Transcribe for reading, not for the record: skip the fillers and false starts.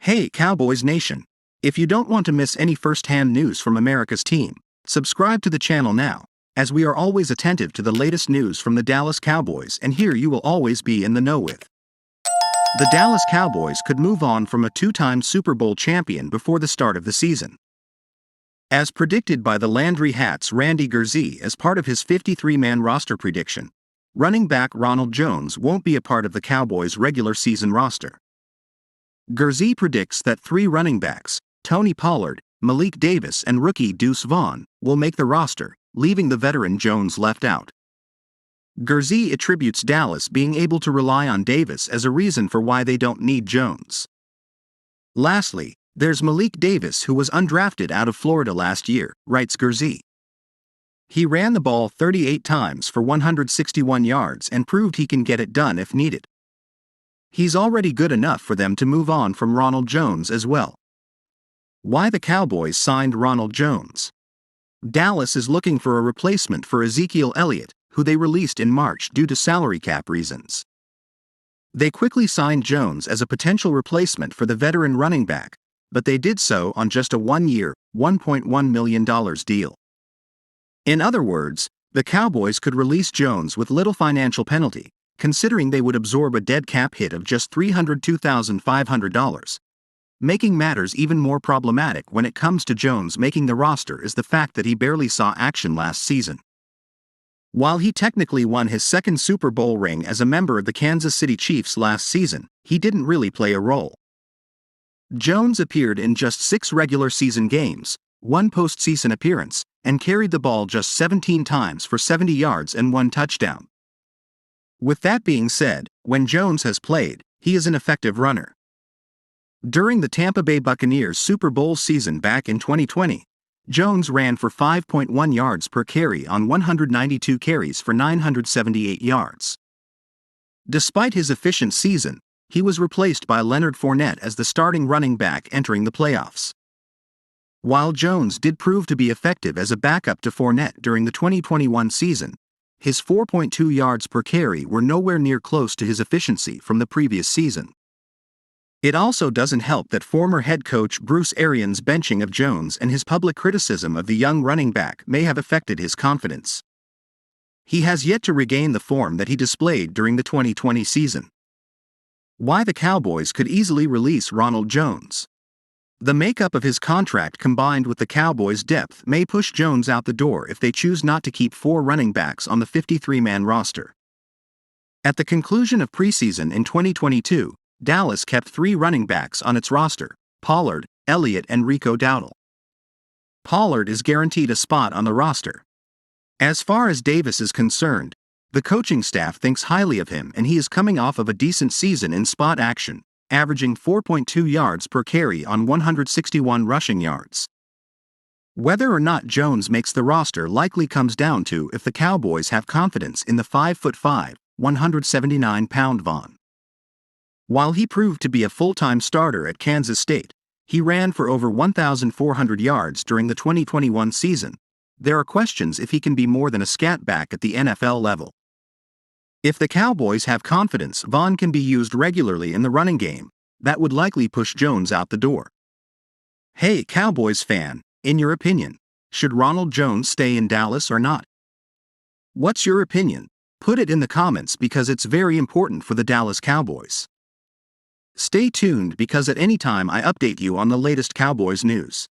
Hey Cowboys Nation! If you don't want to miss any first-hand news from America's team, subscribe to the channel now, as we are always attentive to the latest news from the Dallas Cowboys, and here you will always be in the know with. The Dallas Cowboys could move on from a two-time Super Bowl champion before the start of the season. As predicted by the Landry Hats' Randy Gurzy as part of his 53-man roster prediction, running back Ronald Jones won't be a part of the Cowboys' regular season roster. Gurzy predicts that three running backs, Tony Pollard, Malik Davis and rookie Deuce Vaughn, will make the roster, leaving the veteran Jones left out. Gurzy attributes Dallas being able to rely on Davis as a reason for why they don't need Jones. Lastly, there's Malik Davis, who was undrafted out of Florida last year, writes Gurzy. He ran the ball 38 times for 161 yards and proved he can get it done if needed. He's already good enough for them to move on from Ronald Jones as well. Why the Cowboys signed Ronald Jones? Dallas is looking for a replacement for Ezekiel Elliott, who they released in March due to salary cap reasons. They quickly signed Jones as a potential replacement for the veteran running back, but they did so on just a one-year, $1.1 million deal. In other words, the Cowboys could release Jones with little financial penalty, considering they would absorb a dead cap hit of just $302,500. Making matters even more problematic when it comes to Jones making the roster is the fact that he barely saw action last season. While he technically won his second Super Bowl ring as a member of the Kansas City Chiefs last season, he didn't really play a role. Jones appeared in just 6 regular season games, 1 postseason appearance, and carried the ball just 17 times for 70 yards and 1 touchdown. With that being said, when Jones has played, he is an effective runner. During the Tampa Bay Buccaneers Super Bowl season back in 2020, Jones ran for 5.1 yards per carry on 192 carries for 978 yards. Despite his efficient season, he was replaced by Leonard Fournette as the starting running back entering the playoffs. While Jones did prove to be effective as a backup to Fournette during the 2021 season, his 4.2 yards per carry were nowhere near close to his efficiency from the previous season. It also doesn't help that former head coach Bruce Arians' benching of Jones and his public criticism of the young running back may have affected his confidence. He has yet to regain the form that he displayed during the 2020 season. Why the Cowboys could easily release Ronald Jones? The makeup of his contract combined with the Cowboys' depth may push Jones out the door if they choose not to keep 4 running backs on the 53-man roster. At the conclusion of preseason in 2022, Dallas kept 3 running backs on its roster: Pollard, Elliott and Rico Dowdle. Pollard is guaranteed a spot on the roster. As far as Davis is concerned, the coaching staff thinks highly of him and he is coming off of a decent season in spot action, averaging 4.2 yards per carry on 161 rushing yards. Whether or not Jones makes the roster likely comes down to if the Cowboys have confidence in the 5'5", 179-pound Vaughn. While he proved to be a full-time starter at Kansas State, he ran for over 1,400 yards during the 2021 season. There are questions if he can be more than a scat back at the NFL level. If the Cowboys have confidence Vaughn can be used regularly in the running game, that would likely push Jones out the door. Hey Cowboys fan, in your opinion, should Ronald Jones stay in Dallas or not? What's your opinion? Put it in the comments because it's very important for the Dallas Cowboys. Stay tuned because at any time I update you on the latest Cowboys news.